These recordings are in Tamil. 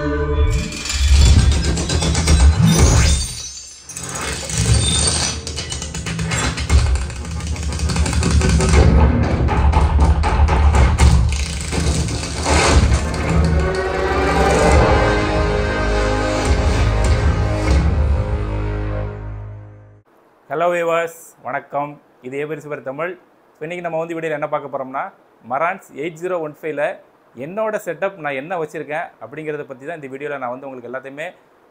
ஹலோ வியூவர்ஸ், வணக்கம். இது ஏபி ரிசீவர் தமிழ். இன்றைக்கி நம்ம வந்து வீடியோவில் என்ன பார்க்க போகிறோம்னா, மரான்ஸ் 8015ல் என்னோட செட்டப் நான் என்ன வச்சுருக்கேன் அப்படிங்கிறத பற்றி தான் இந்த வீடியோவில் நான் வந்து உங்களுக்கு எல்லாத்தையுமே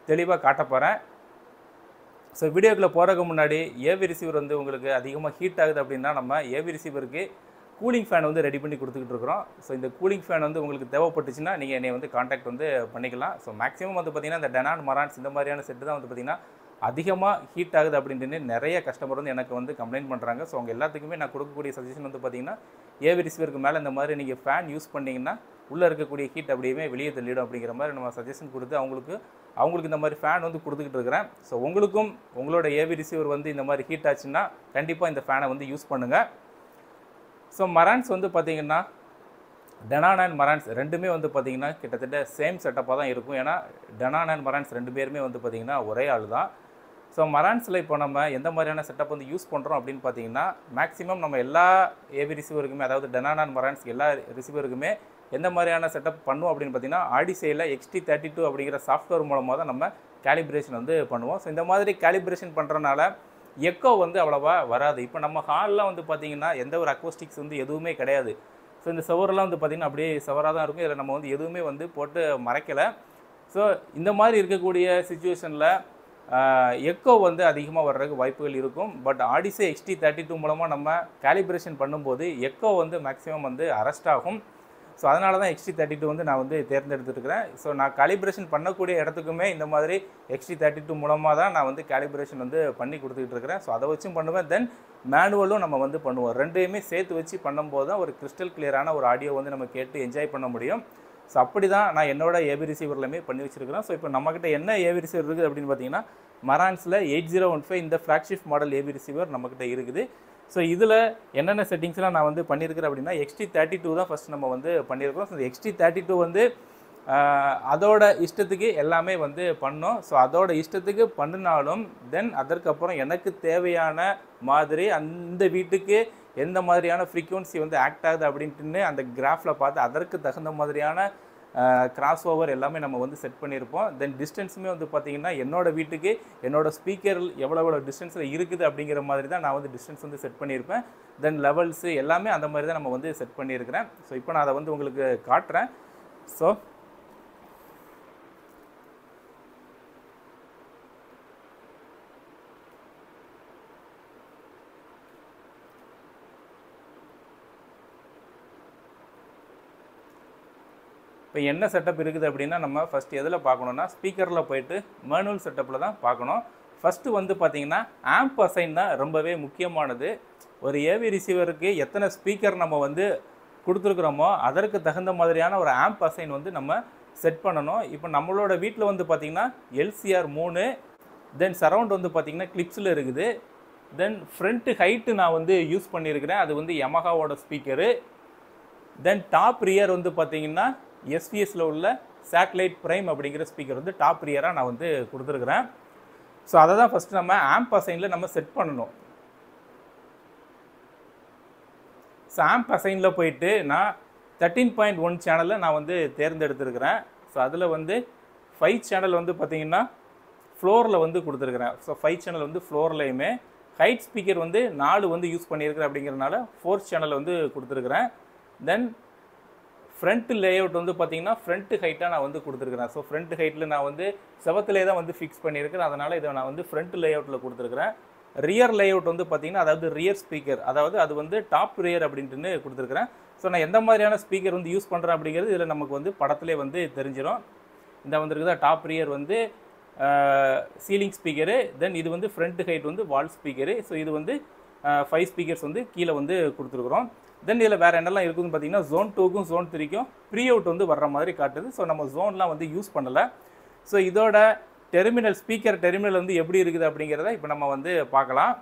தெளிவாக காட்ட போகிறேன். ஸோ வீடியோக்குள்ளே போகிறதுக்கு முன்னாடி ஏபி ரிசீவர் வந்து உங்களுக்கு அதிகமாக ஹீட் ஆகுது அப்படின்னா நம்ம ஏபி ரிசீவருக்கு கூலிங் ஃபேன் வந்து ரெடி பண்ணி கொடுத்துக்கிட்டு இருக்கிறோம். ஸோ இந்த கூலிங் ஃபேன் வந்து உங்களுக்கு தேவைப்பட்டுச்சுன்னா நீங்கள் என்னை வந்து காண்டாக்ட் வந்து பண்ணிக்கலாம். ஸோ மேக்ஸிமம் வந்து பார்த்திங்கன்னா இந்த டெனான் மரான்ஸ் இந்த மாதிரியான செட்டு தான் வந்து பார்த்திங்கன்னா அதிகமாக ஹீட் ஆகுது அப்படின்ட்டு நிறைய கஸ்டமர் வந்து எனக்கு வந்து கம்ப்ளைண்ட் பண்ணுறாங்க. ஸோ அவங்க எல்லாத்துக்குமே நான் கொடுக்கக்கூடிய சஜஷன் வந்து பார்த்திங்கன்னா, ஏவி ரிசீவருக்கு மேலே இந்த மாதிரி நீங்கள் ஃபேன் யூஸ் பண்ணிங்கன்னா உள்ளே இருக்கக்கூடிய ஹீட் அப்படியே வெளியே தள்ளிடும் அப்படிங்கிற மாதிரி நம்ம சஜஷன் கொடுத்து அவங்களுக்கு இந்த மாதிரி ஃபேன் வந்து கொடுத்துக்கிட்டு இருக்கிறேன். ஸோ உங்களுக்கும் உங்களோட ஏவி ரிசீவர் வந்து இந்த மாதிரி ஹீட் ஆச்சுன்னா கண்டிப்பாக இந்த ஃபேனை வந்து யூஸ் பண்ணுங்கள். ஸோ மரான்ஸ் வந்து பார்த்திங்கன்னா டெனான் அண்ட் மரான்ஸ் ரெண்டுமே வந்து பார்த்திங்கன்னா கிட்டத்தட்ட சேம் செட்டப்பாக தான் இருக்கும். ஏன்னா டெனான் அண்ட் மரான்ஸ் ரெண்டு பேருமே வந்து பார்த்திங்கன்னா ஒரே ஆள் தான். ஸோ மரான்ஸில் இப்போ நம்ம எந்த மாதிரியான செட்டப் வந்து யூஸ் பண்ணுறோம் அப்படின்னு பார்த்தீங்கன்னா, மேக்ஸிமம் நம்ம எல்லா ஏவி ரிசீவருக்குமே, அதாவது டெனான் அண்ட் மரான்ஸ் எல்லா ரிசீவருக்குமே எந்த மாதிரியான செட்டப் பண்ணுவோம் அப்படின்னு பார்த்தீங்கன்னா, ஆடிசையில் XT32 அப்படிங்கிற சாஃப்ட்வேர் மூலமாக தான் நம்ம கேலிப்ரேஷன் வந்து பண்ணுவோம். ஸோ இந்த மாதிரி கேலிப்ரேஷன் பண்ணுறனால எக்கோ வந்து அவ்வளோவா வராது. இப்போ நம்ம ஹாலில் வந்து பார்த்திங்கன்னா எந்த ஒரு அக்வோஸ்டிக்ஸ் வந்து எதுவுமே கிடையாது. ஸோ இந்த சவரெல்லாம் வந்து பார்த்திங்கன்னா அப்படியே சவராக தான் இருக்கும். இதில் நம்ம வந்து எதுவுமே வந்து போட்டு மறைக்கலை. ஸோ இந்த மாதிரி இருக்கக்கூடிய சிச்சுவேஷனில் எக்கோ வந்து அதிகமாக வர்றதுக்கு வாய்ப்புகள் இருக்கும். பட் ஆடிசை XT32 மூலமாக நம்ம கேலிப்ரேஷன் பண்ணும்போது எக்கோ வந்து மேக்ஸிமம் வந்து அரெஸ்ட் ஆகும். ஸோ அதனால தான் XT32 வந்து நான் வந்து தேர்ந்தெடுத்துருக்கிறேன். ஸோ நான் கேலிப்ரேஷன் பண்ணக்கூடிய இடத்துக்குமே இந்த மாதிரி XT32 மூலமாக தான் நான் வந்து கேலிப்ரேஷன் வந்து பண்ணி கொடுத்துக்கிட்டு இருக்கிறேன். ஸோ அதை வச்சும் பண்ணுவேன், தென் மேனுவலும் நம்ம வந்து பண்ணுவோம். ரெண்டையுமே சேர்த்து வச்சு பண்ணும்போது தான் ஒரு கிறிஸ்டல் கிளியரான ஒரு ஆடியோ வந்து நம்ம கேட்டு என்ஜாய் பண்ண முடியும். ஸோ அப்படி தான் நான் என்னோட ஏவி ரிசீவர்லையுமே பண்ணி வச்சுருக்கிறேன். ஸோ இப்போ நம்மக்கிட்ட என்ன ஏவி ரிசீவர் இருக்குது அப்படின்னு பார்த்தீங்கன்னா, மரான்ஸில் 8015 இந்த ஃப்ளாக்ஷிப் மாடல் ஏவி ரிசீவர் நம்மக்கிட்ட இருக்குது. ஸோ இதில் என்னென்ன செட்டிங்ஸ்லாம் நான் வந்து பண்ணியிருக்கிறேன் அப்படின்னா, XT32 தான் ஃபஸ்ட் நம்ம வந்து பண்ணியிருக்கிறோம். ஸோ இந்த XT32 வந்து அதோட இஷ்டத்துக்கு எல்லாமே வந்து பண்ணோம். ஸோ அதோட இஷ்டத்துக்கு பண்ணினாலும் தென் அதற்கப்புறம் எனக்கு தேவையான மாதிரி அந்த வீட்டுக்கு எந்த மாதிரியான ஃப்ரீக்வன்சி வந்து ஆக்ட் ஆகுது அப்படின்ட்டுன்னு அந்த கிராஃபில் பார்த்து அதற்கு தகுந்த மாதிரியான கிராஸ் ஓவர் எல்லாமே நம்ம வந்து செட் பண்ணியிருப்போம். தென் டிஸ்டன்ஸுமே வந்து பார்த்திங்கன்னா என்னோடய வீட்டுக்கு என்னோடய ஸ்பீக்கர் எவ்வளோ டிஸ்டன்ஸில் இருக்குது அப்படிங்கிற மாதிரி தான் நான் வந்து டிஸ்டன்ஸ் வந்து செட் பண்ணியிருப்பேன். தென் லெவல்ஸு எல்லாமே அந்த மாதிரி தான் நம்ம வந்து செட் பண்ணியிருக்கிறேன். ஸோ இப்போ நான் அதை வந்து உங்களுக்கு காட்டுறேன். ஸோ இப்போ என்ன செட்டப் இருக்குது அப்படின்னா, நம்ம ஃபஸ்ட்டு எதில் பார்க்கணுன்னா, ஸ்பீக்கரில் போய்ட்டு மேனுவல் செட்டப்பில் தான் பார்க்கணும். ஃபஸ்ட்டு வந்து பார்த்திங்கன்னா ஆம்ப் அசைன் தான் ரொம்பவே முக்கியமானது. ஒரு ஏவி ரிசீவருக்கு எத்தனை ஸ்பீக்கர் நம்ம வந்து கொடுத்துருக்குறோமோ அதற்கு தகுந்த மாதிரியான ஒரு ஆம்ப் அசைன் வந்து நம்ம செட் பண்ணணும். இப்போ நம்மளோட வீட்டில் வந்து பார்த்திங்கன்னா LCR 3, தென் சரவுண்ட் வந்து பார்த்திங்கன்னா கிளிப்ஸில் இருக்குது. தென் ஃப்ரண்ட்டு ஹைட்டு நான் வந்து யூஸ் பண்ணியிருக்கிறேன், அது வந்து யமஹாவோட ஸ்பீக்கரு. தென் டாப் ரியர் வந்து பார்த்திங்கன்னா SVSல உள்ள சேட்டலைட் ப்ரைம் அப்படிங்கிற ஸ்பீக்கர் வந்து டாப் ரியராக நான் வந்து கொடுத்துருக்குறேன். ஸோ அதை தான் ஃபஸ்ட்டு நம்ம ஆம்ப் அசைனில் நம்ம செட் பண்ணணும். ஸோ ஆம்ப் அசைனில் போயிட்டு நான் 13.1 சேனலில் நான் வந்து தேர்ந்தெடுத்துருக்கிறேன். ஸோ அதில் வந்து 5 சேனல் வந்து பார்த்திங்கன்னா ஃப்ளோரில் வந்து கொடுத்துருக்குறேன். ஸோ 5 சேனல் வந்து ஃப்ளோர்லேயுமே ஹைட் ஸ்பீக்கர் வந்து 4 வந்து யூஸ் பண்ணியிருக்கிறேன் அப்படிங்கிறதுனால 4th சேனல் வந்து கொடுத்துருக்குறேன். தென் ஃப்ரண்ட் லேஅவுட் வந்து பார்த்திங்கன்னா ஃப்ரண்ட் ஹைட்டாக நான் வந்து கொடுத்துருக்குறேன். ஸோ ஃப்ரண்ட் ஹைட்டில் நான் வந்து செவத்திலே தான் வந்து ஃபிக்ஸ் பண்ணியிருக்கிறேன். அதனால் இதை நான் வந்து ஃப்ரண்ட் லேஅவுட்டில் கொடுத்துருக்குறேன். ரியர் லேஅவுட் வந்து பார்த்திங்கன்னா, அதாவது ரியர் ஸ்பீக்கர், அதாவது அது வந்து டாப் ரியர் அப்படின்ட்டுன்னு கொடுத்துருக்குறேன். ஸோ நான் எந்த மாதிரியான ஸ்பீக்கர் வந்து யூஸ் பண்ணுறேன் அப்படிங்கிறது இதில் நமக்கு வந்து படத்திலே வந்து தெரிஞ்சிடும். இந்த வந்துருக்குதா டாப் ரியர் வந்து சீலிங் ஸ்பீக்கரு. தென் இது வந்து ஃப்ரண்ட் ஹைட் வந்து வால் ஸ்பீக்கரு. ஸோ இது வந்து 5 ஸ்பீக்கர்ஸ் வந்து கீழே வந்து கொடுத்துருக்குறோம். தென் இதில் வேறு என்னெல்லாம் இருக்குதுன்னு பார்த்தீங்கன்னா, Zone 2க்கும் Zone 3க்கும் ப்ரீ அவுட் வந்து வர்ற மாதிரி காட்டுது. ஸோ நம்ம ஜோன்லாம் வந்து யூஸ் பண்ணலை. ஸோ இதோட டெர்மினல், ஸ்பீக்கர் டெர்மினல் வந்து எப்படி இருக்குது அப்படிங்கிறத இப்போ நம்ம வந்து பார்க்கலாம்.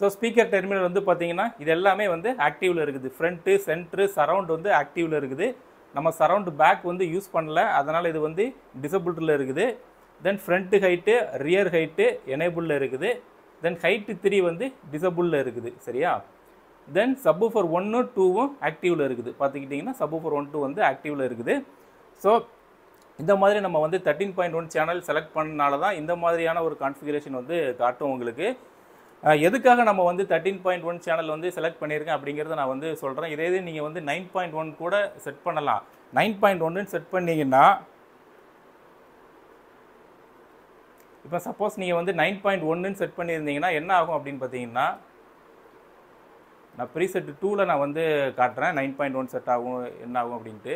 ஸோ ஸ்பீக்கர் டெர்மினல் வந்து பார்த்தீங்கன்னா இது எல்லாமே வந்து ஆக்டிவில் இருக்குது. ஃப்ரண்ட்டு, சென்ட்ரு, சரவுண்ட் வந்து ஆக்டிவில் இருக்குது. நம்ம சரவுண்ட் பேக் வந்து யூஸ் பண்ணல, அதனால் இது வந்து டிசபிள்டில் இருக்குது. Then front height, rear height எனேபிளில் இருக்குது. தென் ஹைட்டு 3 வந்து டிசபிளில் இருக்குது. சரியா? தென் சப்வூஃபர் 1, 2வும் ஆக்டிவில் இருக்குது. பார்த்துக்கிட்டிங்கன்னா சப்வூஃபர் 1, 2 வந்து ஆக்டிவில் இருக்குது. ஸோ இந்த மாதிரி நம்ம வந்து 13.1 சேனல் செலக்ட் பண்ணனால தான் இந்த மாதிரியான ஒரு கான்ஃபிகரேஷன் வந்து காட்டும் உங்களுக்கு. எதுக்காக நம்ம வந்து 13.1 சேனல் வந்து செலக்ட் பண்ணியிருக்கேன் அப்படிங்கிறத நான் வந்து சொல்கிறேன். இதே இது நீங்கள் வந்து 9.1 கூட செட் பண்ணலாம். 9.1 செட் பண்ணிங்கன்னா இப்போ சப்போஸ் நீங்கள் வந்து 9.1 செட் பண்ணியிருந்தீங்கன்னா என்ன ஆகும் அப்படின்னு பார்த்தீங்கன்னா, நான் ப்ரீசெட் 2ல் நான் வந்து காட்டுறேன் 9.1 செட் ஆகும் என்ன ஆகும் அப்படின்ட்டு.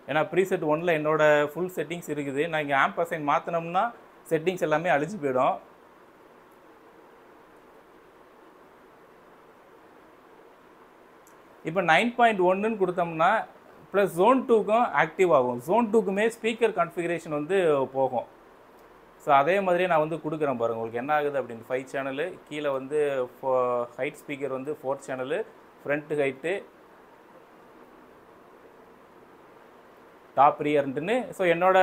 ஏன்னா ப்ரீசெட் 1ல் என்னோட ஃபுல் செட்டிங்ஸ் இருக்குது. நான் இங்கே ஆம்ப் அசைன் மாற்றினோம்னா செட்டிங்ஸ் எல்லாமே அழிஞ்சு போயிடும். இப்போ 9.1 கொடுத்தோம்னா ப்ளஸ் ஜோன் 2க்கும் ஆக்டிவ் ஆகும். ஜோன் 2க்குமே ஸ்பீக்கர் கான்ஃபிகரேஷன் வந்து போகும். ஸோ அதே மாதிரியே நான் வந்து கொடுக்குறேன் பாருங்கள். உங்களுக்கு என்ன ஆகுது அப்படின்னு 5 சேனலு, கீழே வந்து ஹைட் ஸ்பீக்கர் வந்து 4 சேனலு, ஃப்ரண்ட் ஹைட்டு, டாப் ரியர்ன்ட்டுன்னு. ஸோ என்னோட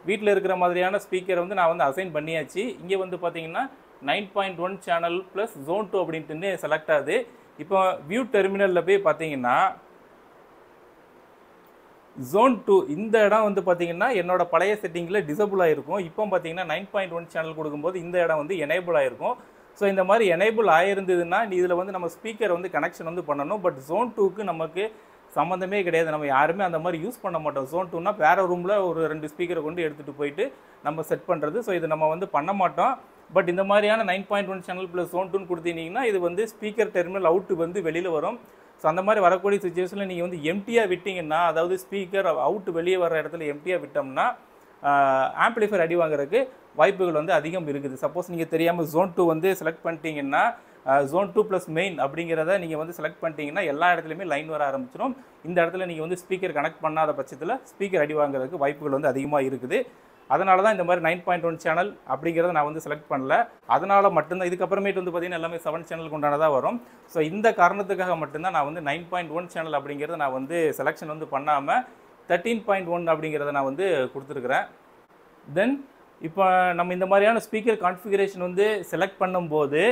வீட்டில் இருக்கிற மாதிரியான ஸ்பீக்கர் வந்து நான் வந்து அசைன் பண்ணியாச்சு. இங்கே வந்து பார்த்தீங்கன்னா 9.1 சேனல் ப்ளஸ் ஜோன் 2 அப்படின்ட்டுன்னு செலக்ட் ஆகுது. இப்போ வியூ டெர்மினலில் போய் பார்த்தீங்கன்னா ஜோன் 2 இந்த இடம் வந்து பார்த்தீங்கன்னா என்னோட பழைய செட்டிங்கில் டிசபிள் ஆகிருக்கும். இப்போ பார்த்தீங்கன்னா 9.1 சேனல் கொடுக்கும்போது இந்த இடம் வந்து எனேபிள் ஆகிருக்கும். ஸோ இந்த மாதிரி எனேபிள் ஆகிருந்ததுன்னா இதில் வந்து நம்ம ஸ்பீக்கர் வந்து கனெக்ஷன் வந்து பண்ணணும். பட் ஜோன் 2க்கு நமக்கு சம்மந்தமே கிடையாது. நம்ம யாருமே அந்த மாதிரி யூஸ் பண்ண மாட்டோம். ஜோன் 2னா வேறு ரூமில் ஒரு 2 ஸ்பீக்கரை கொண்டு எடுத்துகிட்டு போயிட்டு நம்ம செட் பண்ணுறது. ஸோ இது நம்ம வந்து பண்ண மாட்டோம். பட் இந்த மாதிரியான 9.1 சேனல் ப்ளஸ் ஜோன் 2 கொடுத்தீங்கன்னா இது வந்து ஸ்பீக்கர் டெர்மினல் அவுட்டு வந்து வெளியில் வரும். ஸோ அந்த மாதிரி வரக்கூடிய சுச்சுவேஷனில் நீங்கள் வந்து எம்டியாக விட்டிங்கன்னா, அதாவது ஸ்பீக்கர் அவுட் வெளியே வர இடத்துல எம்டியாக விட்டோம்னா ஆம்ப்ளிஃபையர் அடி வாங்குறதுக்கு வாய்ப்புகள் வந்து அதிகம் இருக்குது. சப்போஸ் நீங்கள் தெரியாமல் ஜோன் 2 வந்து செலக்ட் பண்ணிட்டீங்கன்னா, ஜோன் 2 ப்ளஸ் மெயின் அப்படிங்கிறத நீங்கள் வந்து செலக்ட் பண்ணிட்டீங்கன்னா எல்லா இடத்துலையுமே லைன் வர ஆரம்பிச்சிடும். இந்த இடத்துல நீங்கள் வந்து ஸ்பீக்கர் கனெக்ட் பண்ணாத பட்சத்தில் ஸ்பீக்கர் அடி வாங்குறதுக்கு வாய்ப்புகள் வந்து அதிகமாக இருக்குது. அதனால தான் இந்த மாதிரி 9.1 சேனல் அப்படிங்கிறத நான் வந்து செலக்ட் பண்ணல. அதனால் மட்டும்தான் இதுக்கப்புறமேட்டு வந்து பார்த்தீங்கன்னா எல்லாமே 7 சேனலுக்கு உண்டானதாக வரும். ஸோ இந்த காரணத்துக்காக மட்டும்தான் நான் வந்து 9.1 சேனல் அப்படிங்கிறத நான் வந்து செலெக்ஷன் வந்து பண்ணாமல் 13.1 அப்படிங்கிறத நான் வந்து கொடுத்துருக்குறேன். தென் இப்போ நம்ம இந்த மாதிரியான ஸ்பீக்கர் கான்ஃபிகரேஷன் வந்து செலக்ட் பண்ணும்போது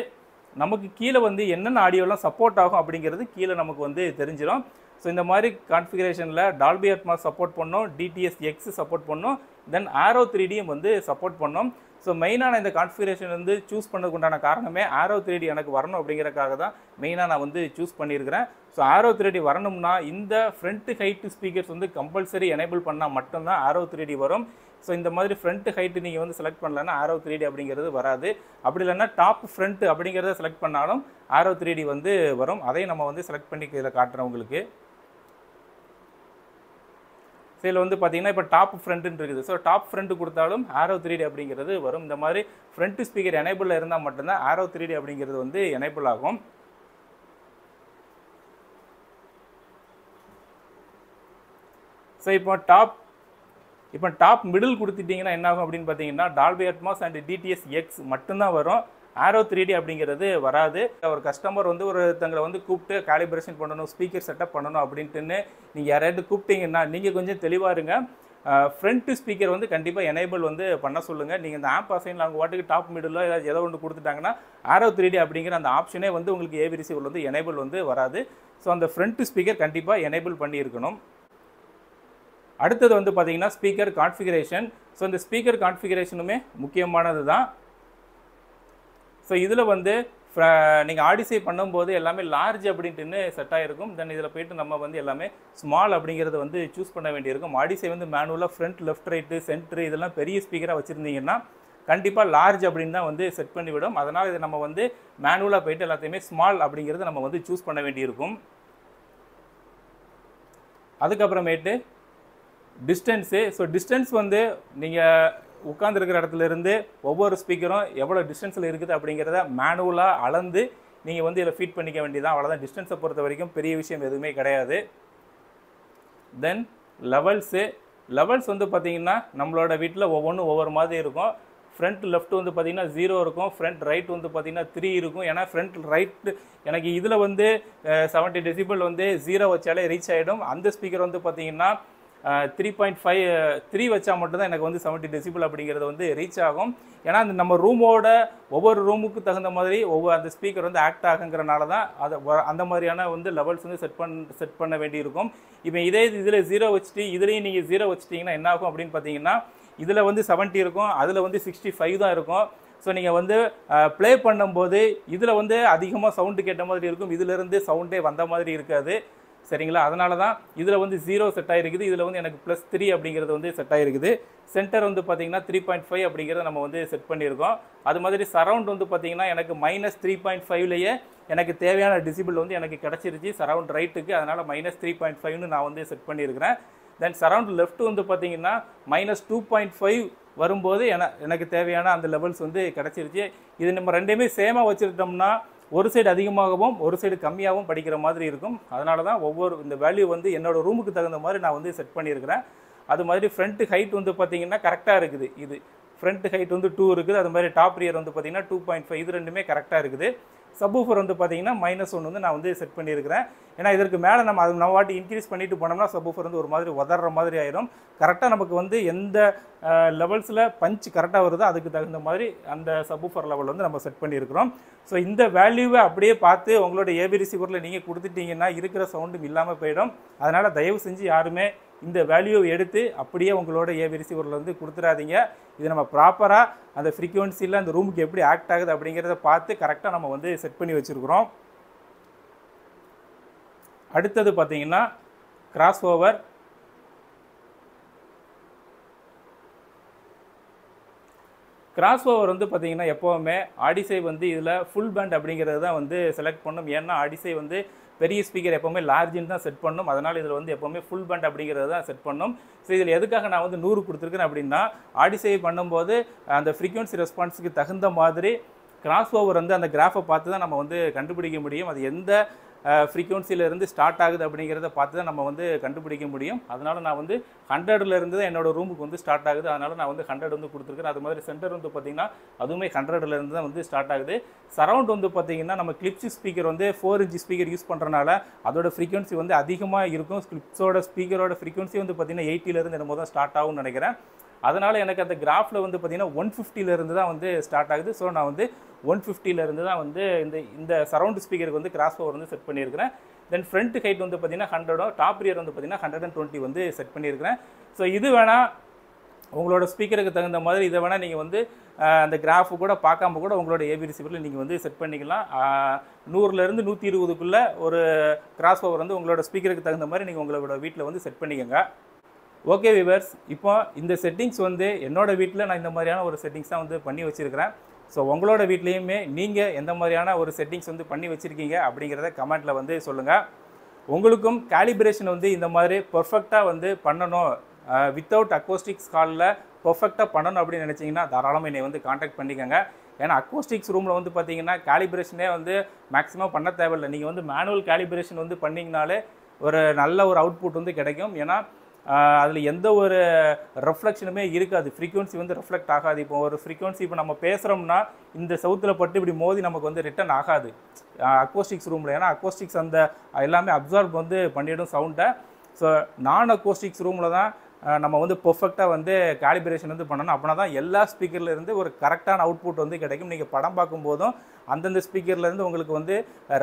நமக்கு கீழே வந்து என்னென்ன ஆடியோலாம் சப்போர்ட் ஆகும் அப்படிங்கிறது கீழே நமக்கு வந்து தெரிஞ்சிடும். ஸோ இந்த மாதிரி கான்ஃபிகரேஷனில் டால்பி அட்மாஸ் சப்போர்ட் பண்ணோம், டிடிஎஸ் எக்ஸ் சப்போர்ட் பண்ணோம், தென் ஆரோ 3டியும் வந்து சப்போர்ட் பண்ணோம். ஸோ மெயினான இந்த கான்ஃபிகரேஷன் வந்து சூஸ் பண்ணதுக்கு உண்டான காரணமே ஆரோ 3டி எனக்கு வரணும் அப்படிங்கிறதுக்காக தான் மெயினாக நான் வந்து சூஸ் பண்ணியிருக்கிறேன். ஸோ ஆரோ 3டி வரணும்னா இந்த ஃப்ரண்ட் ஹைட் ஸ்பீக்கர்ஸ் வந்து கம்பல்சரி எனேபிள் பண்ணால் மட்டும்தான் ஆரோ 3டி வரும். ஸோ இந்த மாதிரி ஃப்ரண்ட் ஹைட்டு நீங்கள் வந்து செலக்ட் பண்ணலன்னா ஆரோ 3டி அப்படிங்கிறது வராது. அப்படி இல்லைன்னா டாப் ஃப்ரண்ட் அப்படிங்கிறத செலக்ட் பண்ணாலும் ஆரோ 3டி வந்து வரும். அதையும் நம்ம வந்து செலக்ட் பண்ணி இதில் காட்டுறோம் உங்களுக்கு. ஸோ இதில் வந்து பார்த்தீங்கன்னா இப்போ டாப் ஃப்ரண்ட்டுன்னு இருக்குது. ஸோ டாப் ஃப்ரண்ட் கொடுத்தாலும் ஆரோ 3டி அப்படிங்கிறது வரும். இந்த மாதிரி ஃப்ரண்ட் ஸ்பீக்கர் எனேபிளில் இருந்தால் மட்டும்தான் ஆரோ 3டி அப்படிங்கிறது வந்து எனேபிள் ஆகும். ஸோ இப்போ டாப் மிடில் கொடுத்துட்டிங்கன்னா என்ன ஆகும் அப்படின்னு பார்த்தீங்கன்னா Dolby Atmos and TDS X மட்டும்தான் வரும். ஆரோ 3டி அப்படிங்கிறது வராது. ஒரு கஸ்டமர் வந்து ஒருத்தங்களை வந்து கூப்பிட்டு காலிப்ரேஷன் பண்ணணும், ஸ்பீக்கர் செட்டப் பண்ணணும் அப்படின்ட்டுன்னு நீங்கள் யாராவது கூப்பிட்டீங்கன்னா நீங்கள் கொஞ்சம் தெளிவாக இருங்க. ஃப்ரண்ட் ஸ்பீக்கர் வந்து கண்டிப்பாக எனேபிள் வந்து பண்ண சொல்லுங்கள். நீங்கள் இந்த ஆப் அசைனில் அவங்க வாட்டுக்கு டாப் மிடில் ஏதோ ஒன்று கொடுத்துட்டாங்கன்னா ஆரோ 3டி அப்படிங்கிற அந்த ஆப்ஷனே வந்து உங்களுக்கு ஏவி ரிசீவர் வந்து எனேபிள் வந்து வராது. ஸோ அந்த ஃப்ரண்ட் ஸ்பீக்கர் கண்டிப்பாக எனேபிள் பண்ணியிருக்கணும். அடுத்தது வந்து பார்த்தீங்கன்னா ஸ்பீக்கர் கான்ஃபிகரேஷன். ஸோ இந்த ஸ்பீக்கர் கான்ஃபிகரேஷனுமே முக்கியமானது தான். ஸோ இதில் வந்து நீங்கள் ஆடிசை பண்ணும்போது எல்லாமே லார்ஜ் அப்படின்ட்டுன்னு செட் ஆகிருக்கும். தென் இதில் போய்ட்டு நம்ம வந்து எல்லாமே ஸ்மால் அப்படிங்கிறத வந்து சூஸ் பண்ண வேண்டியிருக்கும். ஆடிசை வந்து மேனுவலாக ஃப்ரண்ட், லெஃப்ட், ரைட்டு, சென்ட்ரு இதெல்லாம் பெரிய ஸ்பீக்கராக வச்சுருந்தீங்கன்னா கண்டிப்பாக லார்ஜ் அப்படின்னு தான் வந்து செட் பண்ணிவிடும். அதனால் இதை நம்ம வந்து மேனுவலாக போய்ட்டு எல்லாத்தையுமே ஸ்மால் அப்படிங்கிறத நம்ம வந்து சூஸ் பண்ண வேண்டியிருக்கும். அதுக்கப்புறமேட்டு டிஸ்டன்ஸு. ஸோ டிஸ்டன்ஸ் வந்து நீங்கள் உட்காந்துருக்கிற இடத்துல இருந்து ஒவ்வொரு ஸ்பீக்கரும் எவ்வளோ டிஸ்டன்ஸில் இருக்குது அப்படிங்கிறத மேனுவலாக அளந்து நீங்கள் வந்து இதில் ஃபீட் பண்ணிக்க வேண்டியதான். அவ்வளோதான். டிஸ்டன்ஸை பொறுத்த வரைக்கும் பெரிய விஷயம் எதுவுமே கிடையாது. தென் லெவல்ஸு வந்து பார்த்திங்கன்னா நம்மளோட வீட்டில் ஒவ்வொன்றும் ஒவ்வொரு மாதிரி இருக்கும். ஃப்ரண்ட் லெஃப்ட் வந்து பார்த்தீங்கன்னா 0 இருக்கும், ஃப்ரண்ட் ரைட் வந்து பார்த்தீங்கன்னா 3 இருக்கும். ஏன்னா ஃப்ரண்ட் ரைட் எனக்கு இதில் வந்து 70 டெசிபிள் வந்து 0 வச்சாலே ரீச் ஆகிடும். அந்த ஸ்பீக்கர் வந்து பார்த்தீங்கன்னா 3.5 வச்சா மட்டும்தான் எனக்கு வந்து 70 டெசிபிள் அப்படிங்கிறது வந்து ரீச் ஆகும். ஏன்னா அந்த நம்ம ரூமோட ஒவ்வொரு ரூமுக்கு தகுந்த மாதிரி ஒவ்வொரு அந்த ஸ்பீக்கர் வந்து ஆக்ட் ஆகுங்கிறனால தான் அதை அந்த மாதிரியான வந்து லெவல்ஸ் வந்து செட் பண்ண வேண்டியிருக்கும். இப்போ இதே இதில் 0 வச்சுட்டு இதுலேயும் நீங்கள் 0 வச்சுட்டிங்கன்னா என்ன ஆகும் அப்படின்னு பார்த்தீங்கன்னா இதில் வந்து 70 இருக்கும், அதில் வந்து 65 தான் இருக்கும். ஸோ நீங்கள் வந்து ப்ளே பண்ணும்போது இதில் வந்து அதிகமாக சவுண்டு கேட்ட மாதிரி இருக்கும், இதிலிருந்து சவுண்டே வந்த மாதிரி இருக்காது. சரிங்களா? அதனால தான் இதில் வந்து 0 செட் ஆகிருக்குது, இதில் வந்து எனக்கு +3 அப்படிங்கிறது வந்து செட் ஆகிருக்குது. சென்டர் வந்து பார்த்தீங்கன்னா 3.5 அப்படிங்கிறத நம்ம வந்து செட் பண்ணியிருக்கோம். அது மாதிரி சரவுண்ட் வந்து பார்த்தீங்கன்னா எனக்கு -3.5லேயே எனக்கு தேவையான டெசிபிள் வந்து எனக்கு கிடச்சிருச்சு சரவுண்ட் ரைட்டுக்கு. அதனால் -3.5ன்னு நான் வந்து செட் பண்ணியிருக்கிறேன். தென் சரவுண்ட் லெஃப்ட் வந்து பார்த்தீங்கன்னா -2.5 வரும்போது எனக்கு தேவையான அந்த லெவல்ஸ் வந்து கிடச்சிருச்சு. இது நம்ம ரெண்டையுமே சேமாக வச்சுருந்தோம்னா ஒரு சைடு அதிகமாகவும் ஒரு சைடு கம்மியாகவும் படிக்கிற மாதிரி இருக்கும். அதனால தான் இந்த வேல்யூ வந்து என்னோடய ரூமுக்கு தகுந்த மாதிரி நான் வந்து செட் பண்ணியிருக்கிறேன். அது மாதிரி ஃப்ரண்ட் ஹைட் வந்து பார்த்தீங்கன்னா கரெக்டாக இருக்குது. இது ஃப்ரண்ட் ஹைட் வந்து 2 இருக்குது. அது மாதிரி டாப் ரியர் வந்து பார்த்தீங்கன்னா 2.5 இது ரெண்டுமே கரெக்டாக இருக்குது. சப்வூஃபர் வந்து பார்த்தீங்கன்னா -1 வந்து நான் வந்து செட் பண்ணியிருக்கிறேன். ஏன்னா இதற்கு மேலே நம்ம வாட்டி இன்க்ரீஸ் பண்ணிட்டு போனோம்னா சப்வூஃபர் வந்து ஒரு மாதிரி உதற மாதிரி ஆயிடும். கரெக்டாக நமக்கு வந்து எந்த லெவல்ஸில் பஞ்ச் கரெக்டாக வருதோ அதுக்கு தகுந்த மாதிரி அந்த சப்வூஃபர் லெவல் வந்து நம்ம செட் பண்ணியிருக்கிறோம். ஸோ இந்த வேல்யூவை அப்படியே பார்த்து உங்களோட ஏபி ரிசீவரில் நீங்கள் கொடுத்துட்டீங்கன்னா இருக்கிற சவுண்டும் இல்லாமல் போயிடும். அதனால் தயவு செஞ்சு யாருமே இந்த வேல்யூவை எடுத்து அப்படியே உங்களோட ஏபி ரிசீவரில் வந்து கொடுத்துடாதீங்க. இது நம்ம ப்ராப்பராக அந்த ஃப்ரீக்வன்சியில் அந்த ரூமுக்கு எப்படி ஆக்ட் ஆகுது அப்படிங்கிறத பார்த்து கரெக்டாக நம்ம வந்து செட் பண்ணி வச்சுருக்கிறோம். அடுத்தது பார்த்தீங்கன்னா கிராஸ் ஓவர். கிராஸ் ஓவர் வந்து பார்த்தீங்கன்னா எப்போவுமே ஆடிசை வந்து இதில் ஃபுல் பேண்ட் அப்படிங்கிறது தான் வந்து செலக்ட் பண்ணும். ஏன்னா ஆடிசை வந்து பெரிய ஸ்பீக்கர் எப்போவுமே லார்ஜின்னு தான் செட் பண்ணும். அதனால் இதில் வந்து எப்போவுமே ஃபுல் பேண்ட் அப்படிங்கிறது தான் செட் பண்ணும். ஸோ இதில் எதுக்காக நான் வந்து 100 கொடுத்துருக்கேன் அப்படின்னா ஆடிசை பண்ணும்போது அந்த ஃப்ரீக்வன்சி ரெஸ்பான்ஸுக்கு தகுந்த மாதிரி கிராஸ் ஓவர் வந்து அந்த கிராஃபை பார்த்து தான் நம்ம வந்து கண்டுபிடிக்க முடியும். அது எந்த ஃப்ரீக்வன்சியிலேருந்து ஸ்டார்ட் ஆகுது அப்படிங்கிறத பார்த்து தான் நம்ம வந்து கண்டுபிடிக்க முடியும். அதனால் நான் வந்து 100லேருந்து தான் என்னோடய ரூமுக்கு வந்து ஸ்டார்ட் ஆகுது. அதனால் நான் வந்து 100 வந்து கொடுத்துருக்கேன். அது மாதிரி சென்டர் வந்து பார்த்திங்கன்னா அதுவுமே 100லேருந்து தான் வந்து ஸ்டார்ட் ஆகுது. சரவுண்ட் வந்து பார்த்திங்கன்னா நம்ம கிளிப்ஸ் ஸ்பீக்கர் வந்து 4 இன்ச் ஸ்பீக்கர் யூஸ் பண்ணுறனால அதோட ஃப்ரீக்வன்சி வந்து அதிகமாக இருக்கும். கிளிப்ஸோட ஸ்பீக்கரோட ஃப்ரீக்வன்சி வந்து பார்த்திங்கன்னா 80லேருந்து என்னமோ தான் ஸ்டார்ட் ஆகும்னு நினைக்கிறேன். அதனால் எனக்கு அந்த கிராஃபில் வந்து பார்த்திங்கன்னா 150லேருந்து தான் வந்து ஸ்டார்ட் ஆகுது. ஸோ நான் வந்து 150லேருந்து தான் வந்து இந்த சரவுண்ட் ஸ்பீக்கருக்கு வந்து கிராஸ் ஓவர் வந்து செட் பண்ணியிருக்கிறேன். தென் ஃப்ரண்ட் ஹைட் வந்து பார்த்திங்கன்னா 100, டாப் ரியர் வந்து பார்த்திங்கன்னா 120 வந்து செட் பண்ணியிருக்கிறேன். ஸோ இது வேணால் உங்களோட ஸ்பீக்கருக்கு தகுந்த மாதிரி இதை வேணால் நீங்கள் வந்து அந்த கிராஃபு கூட பார்க்காம கூட உங்களோட ஏபி ரிசீவரில் நீங்கள் வந்து செட் பண்ணிக்கலாம். 100லேருந்து 120க்குள்ளே ஒரு கிராஸ் ஓவர் வந்து உங்களோட ஸ்பீக்கருக்கு தகுந்த மாதிரி நீங்கள் உங்களோட வீட்டில் வந்து செட் பண்ணிக்கோங்க. ஓகே வியூவர்ஸ், இப்போ இந்த செட்டிங்ஸ் வந்து என்னோடய வீட்டில் நான் இந்த மாதிரியான ஒரு செட்டிங்ஸ் தான் வந்து பண்ணி வச்சுருக்கிறேன். ஸோ உங்களோட வீட்லேயுமே நீங்கள் எந்த மாதிரியான ஒரு செட்டிங்ஸ் வந்து பண்ணி வச்சுருக்கீங்க அப்படிங்கிறத கமெண்ட்டில் வந்து சொல்லுங்கள். உங்களுக்கும் கேலிப்ரேஷன் வந்து இந்த மாதிரி பர்ஃபெக்டாக வந்து பண்ணணும், வித்தவுட் அக்கோஸ்டிக்ஸ் காலில் பர்ஃபெக்டாக பண்ணணும் அப்படின்னு நினச்சிங்கன்னா தாராளமாக என்னை வந்து காண்டாக்ட் பண்ணிக்கோங்க. ஏன்னா அக்கோஸ்டிக்ஸ் ரூமில் வந்து பார்த்தீங்கன்னா கேலிப்ரேஷனே வந்து மேக்ஸிமம் பண்ண தேவையில்லை. நீங்கள் வந்து மேனுவல் கேலிப்ரேஷன் வந்து பண்ணிங்கனாலே ஒரு நல்ல ஒரு அவுட்புட் வந்து கிடைக்கும். ஏன்னா அதில் எந்த ஒரு ரெஃப்ளெக்ஷனுமே இருக்காது, ஃப்ரீக்வன்சி வந்து ரெஃப்ளெக்ட் ஆகாது. இப்போ ஒரு ஃப்ரீக்வன்சி இப்போ நம்ம பேசுகிறோம்னா இந்த சவுத்தில் பட்டு இப்படி மோதி நமக்கு வந்து ரிட்டன் ஆகாது அக்கோஸ்டிக்ஸ் ரூமில். ஏன்னா அக்கோஸ்டிக்ஸ் அந்த எல்லாமே அப்சார்ப் வந்து பண்ணிவிடும் சவுண்டை. ஸோ நான் அக்கோஸ்டிக்ஸ் ரூமில் தான் நம்ம வந்து பர்ஃபெக்டாக வந்து கேலிப்ரேஷன் வந்து பண்ணணும். அப்படின்னா தான் எல்லா ஸ்பீக்கர்லேருந்து ஒரு கரெக்டான அவுட்புட் வந்து கிடைக்கும். நீங்கள் படம் பார்க்கும்போதும் அந்தந்த ஸ்பீக்கர்லேருந்து உங்களுக்கு வந்து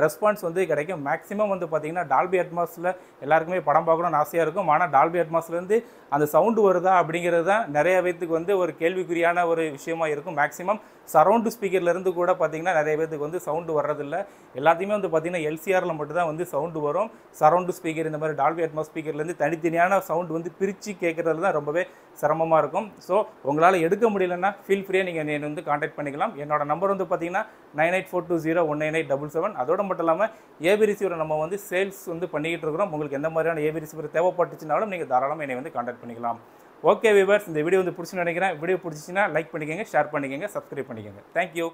ரெஸ்பான்ஸ் வந்து கிடைக்கும். மேக்ஸிமம் வந்து பார்த்திங்கன்னா டால்பி அட்மாஸில் எல்லாருக்குமே படம் பார்க்கணும்னு ஆசையாக இருக்கும். ஆனால் டால்பி அட்மாஸ்லேருந்து அந்த சவுண்டு வருதா அப்படிங்கிறது தான் நிறைய பேத்துக்கு வந்து ஒரு கேள்விக்குறியான ஒரு விஷயமா இருக்கும். மேக்ஸிமம் சரவுண்டு ஸ்பீக்கர்லேருந்து கூட பார்த்திங்கன்னா நிறைய பேத்துக்கு வந்து சவுண்டு வர்றதில்ல. எல்லாத்தையுமே வந்து பார்த்திங்கன்னா எல்சிஆரில் மட்டும் தான் வந்து சவுண்டு வரும். சரவுண்டு ஸ்பீக்கர் இந்த மாதிரி டால்பி அட்மாஸ் ஸ்பீக்கர்லேருந்து தனித்தனியான சவுண்டு வந்து பிரித்து கேட்குறதுல தான் ரொம்பவே சிரமமாக இருக்கும். ஸோ உங்களால் எடுக்க முடியலன்னா ஃபீல் ஃப்ரீயாக நீங்கள் என்னை வந்து காண்டாக்ட் பண்ணிக்கலாம். என்னோட நம்பர் வந்து பார்த்திங்கன்னா 9842019877. அதோட மட்டும் இல்லாமல் ஏபி ரிசீவர் நம்ம வந்து சேல்ஸ் வந்து பண்ணிக்கிட்டு இருக்கிறோம். உங்களுக்கு எந்த மாதிரியான ஏபி ரிசீவர் தேவைப்பட்டுச்சுனாலும் நீங்கள் தாராளமாக என்னை வந்து காண்டாக்ட் பண்ணிக்கலாம். ஓகே வியூவர்ஸ், இந்த வீடியோ வந்து பிடிச்சுன்னு நினைக்கிறேன். வீடியோ பிடிச்சிச்சின்னா லைக் பண்ணிக்கோங்க, ஷேர் பண்ணிக்கோங்க, சப்ஸ்கிரைப் பண்ணிக்கோங்க. தேங்க்யூ.